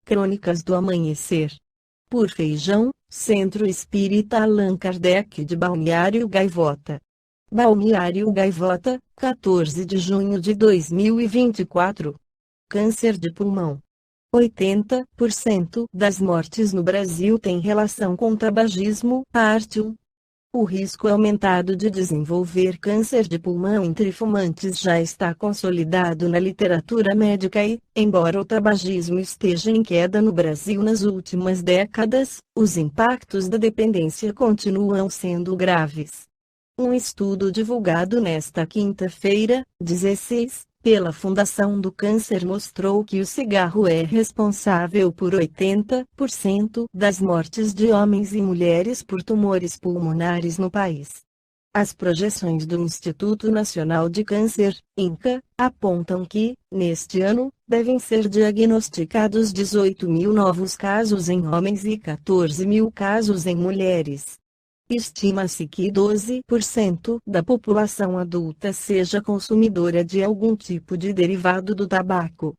Crônicas do Amanhecer. Por Feijão, Centro Espírita Allan Kardec de Balneário Gaivota. Balneário Gaivota, 14 de junho de 2024. Câncer de pulmão. 80% das mortes no Brasil têm relação com tabagismo. Parte 1. O risco aumentado de desenvolver câncer de pulmão entre fumantes já está consolidado na literatura médica e, embora o tabagismo esteja em queda no Brasil nas últimas décadas, os impactos da dependência continuam sendo graves. Um estudo divulgado nesta quinta-feira, 16, pela Fundação do Câncer mostrou que o cigarro é responsável por 80% das mortes de homens e mulheres por tumores pulmonares no país. As projeções do Instituto Nacional de Câncer, INCA, apontam que, neste ano, devem ser diagnosticados 18 mil novos casos em homens e 14 mil casos em mulheres. Estima-se que 12% da população adulta seja consumidora de algum tipo de derivado do tabaco.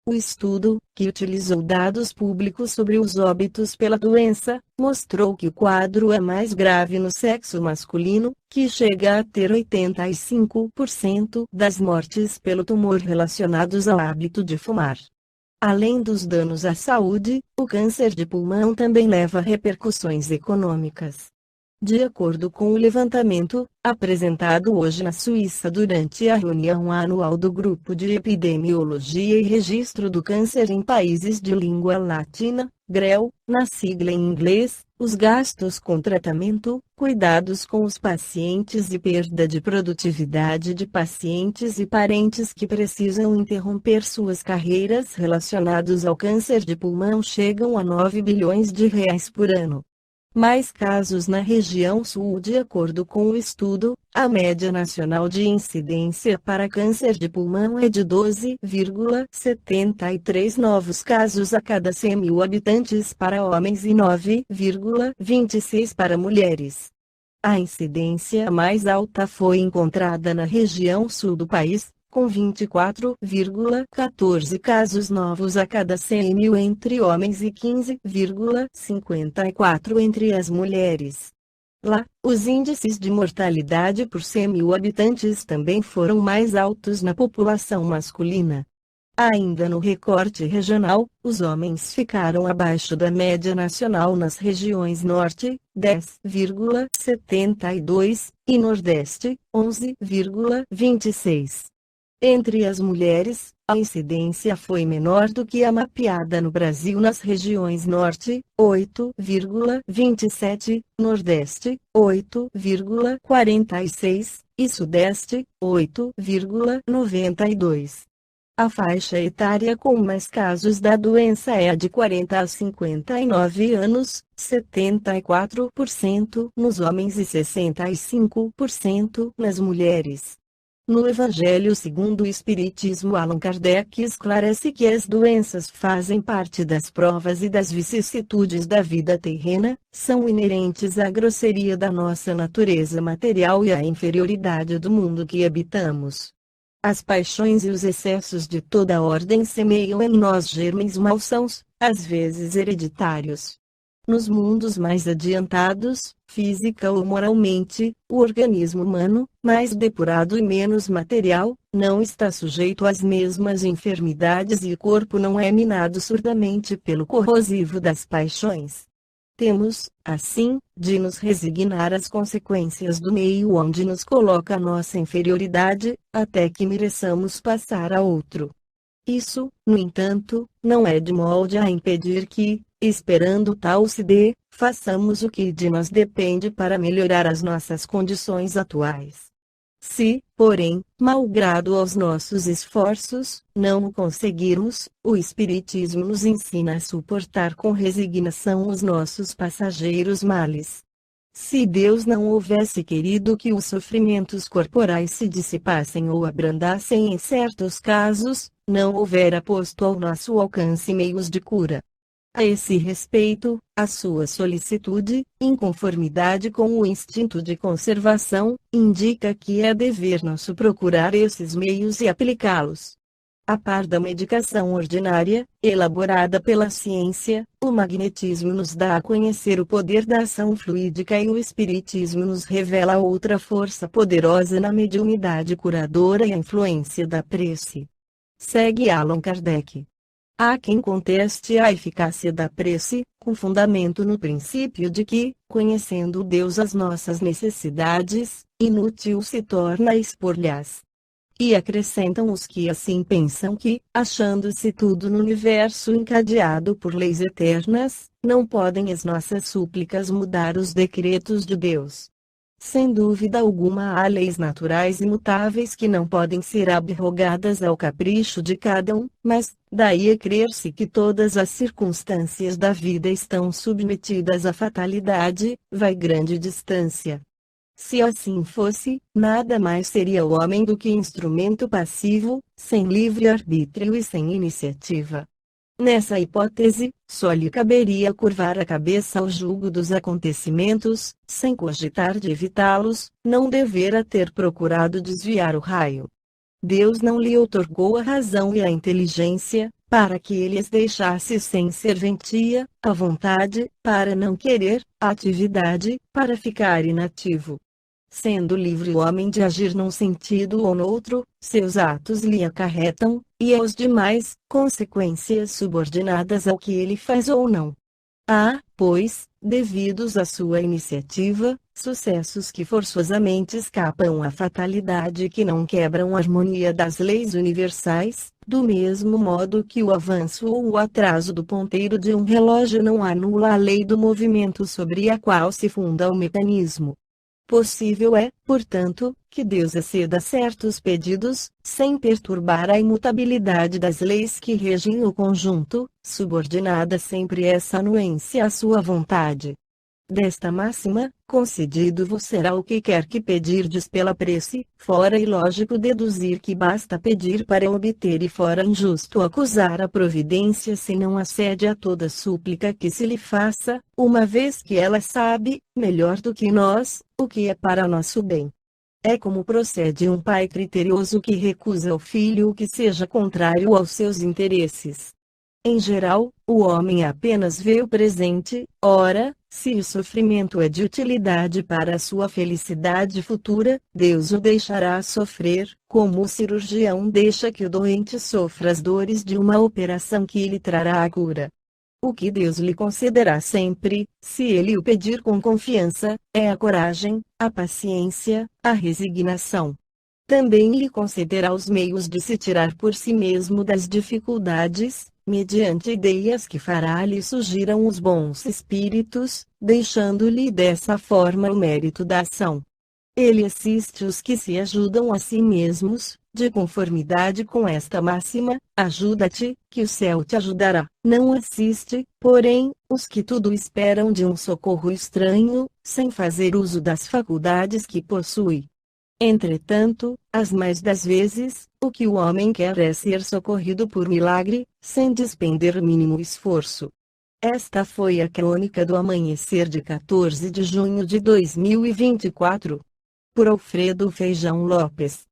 O estudo, que utilizou dados públicos sobre os óbitos pela doença, mostrou que o quadro é mais grave no sexo masculino, que chega a ter 85% das mortes pelo tumor relacionados ao hábito de fumar. Além dos danos à saúde, o câncer de pulmão também leva repercussões econômicas. De acordo com o levantamento, apresentado hoje na Suíça durante a reunião anual do Grupo de Epidemiologia e Registro do Câncer em Países de Língua Latina, GREL, na sigla em inglês, os gastos com tratamento, cuidados com os pacientes e perda de produtividade de pacientes e parentes que precisam interromper suas carreiras relacionados ao câncer de pulmão chegam a 9 bilhões de reais por ano. Mais casos na região sul. De acordo com o estudo, a média nacional de incidência para câncer de pulmão é de 12,73 novos casos a cada 100 mil habitantes para homens e 9,26 para mulheres. A incidência mais alta foi encontrada na região sul do país, com 24,14 casos novos a cada 100 mil entre homens e 15,54 entre as mulheres. Lá, os índices de mortalidade por 100 mil habitantes também foram mais altos na população masculina. Ainda no recorte regional, os homens ficaram abaixo da média nacional nas regiões Norte, 10,72, e Nordeste, 11,26. Entre as mulheres, a incidência foi menor do que a mapeada no Brasil nas regiões Norte, 8,27, Nordeste, 8,46, e Sudeste, 8,92. A faixa etária com mais casos da doença é a de 40 a 59 anos, 74% nos homens e 65% nas mulheres. No Evangelho segundo o Espiritismo, Allan Kardec esclarece que as doenças fazem parte das provas e das vicissitudes da vida terrena, são inerentes à grosseria da nossa natureza material e à inferioridade do mundo que habitamos. As paixões e os excessos de toda ordem semeiam em nós germes malsãos, às vezes hereditários. Nos mundos mais adiantados, física ou moralmente, o organismo humano, mais depurado e menos material, não está sujeito às mesmas enfermidades e o corpo não é minado surdamente pelo corrosivo das paixões. Temos, assim, de nos resignar às consequências do meio onde nos coloca a nossa inferioridade, até que mereçamos passar a outro. Isso, no entanto, não é de molde a impedir que, esperando tal se dê, façamos o que de nós depende para melhorar as nossas condições atuais. Se, porém, malgrado aos nossos esforços, não o conseguirmos, o Espiritismo nos ensina a suportar com resignação os nossos passageiros males. Se Deus não houvesse querido que os sofrimentos corporais se dissipassem ou abrandassem em certos casos, não houvera posto ao nosso alcance meios de cura. A esse respeito, a sua solicitude, em conformidade com o instinto de conservação, indica que é dever nosso procurar esses meios e aplicá-los. A par da medicação ordinária, elaborada pela ciência, o magnetismo nos dá a conhecer o poder da ação fluídica e o espiritismo nos revela outra força poderosa na mediunidade curadora e a influência da prece. Segue Allan Kardec. Há quem conteste a eficácia da prece, com fundamento no princípio de que, conhecendo Deus as nossas necessidades, inútil se torna expor-lhes. E acrescentam os que assim pensam que, achando-se tudo no universo encadeado por leis eternas, não podem as nossas súplicas mudar os decretos de Deus. Sem dúvida alguma há leis naturais imutáveis que não podem ser abrogadas ao capricho de cada um, mas, daí a crer-se que todas as circunstâncias da vida estão submetidas à fatalidade, vai grande distância. Se assim fosse, nada mais seria o homem do que instrumento passivo, sem livre-arbítrio e sem iniciativa. Nessa hipótese, só lhe caberia curvar a cabeça ao jugo dos acontecimentos, sem cogitar de evitá-los, não devera ter procurado desviar o raio. Deus não lhe outorgou a razão e a inteligência, para que ele as deixasse sem serventia, a vontade, para não querer, a atividade, para ficar inativo. Sendo livre o homem de agir num sentido ou noutro, seus atos lhe acarretam, e aos demais, consequências subordinadas ao que ele faz ou não. Há, pois, devidos à sua iniciativa, sucessos que forçosamente escapam à fatalidade e que não quebram a harmonia das leis universais, do mesmo modo que o avanço ou o atraso do ponteiro de um relógio não anula a lei do movimento sobre a qual se funda o mecanismo. Possível é, portanto, que Deus aceda a certos pedidos, sem perturbar a imutabilidade das leis que regem o conjunto, subordinada sempre essa anuência à sua vontade. Desta máxima, concedido-vos será o que quer que pedirdes pela prece, fora ilógico deduzir que basta pedir para obter e fora injusto acusar a providência se não acede a toda súplica que se lhe faça, uma vez que ela sabe, melhor do que nós, o que é para nosso bem. É como procede um pai criterioso que recusa ao filho o que seja contrário aos seus interesses. Em geral, o homem apenas vê o presente, ora, se o sofrimento é de utilidade para a sua felicidade futura, Deus o deixará sofrer, como o cirurgião deixa que o doente sofra as dores de uma operação que lhe trará a cura. O que Deus lhe concederá sempre, se ele o pedir com confiança, é a coragem, a paciência, a resignação. Também lhe concederá os meios de se tirar por si mesmo das dificuldades, mediante ideias que fará-lhe surgiram os bons espíritos, deixando-lhe dessa forma o mérito da ação. Ele assiste os que se ajudam a si mesmos, de conformidade com esta máxima, ajuda-te, que o céu te ajudará. Não assiste, porém, os que tudo esperam de um socorro estranho, sem fazer uso das faculdades que possui. Entretanto, as mais das vezes, o que o homem quer é ser socorrido por milagre, sem despender mínimo esforço. Esta foi a crônica do amanhecer de 14 de junho de 2024. Por Alfredo Feijão Lopes.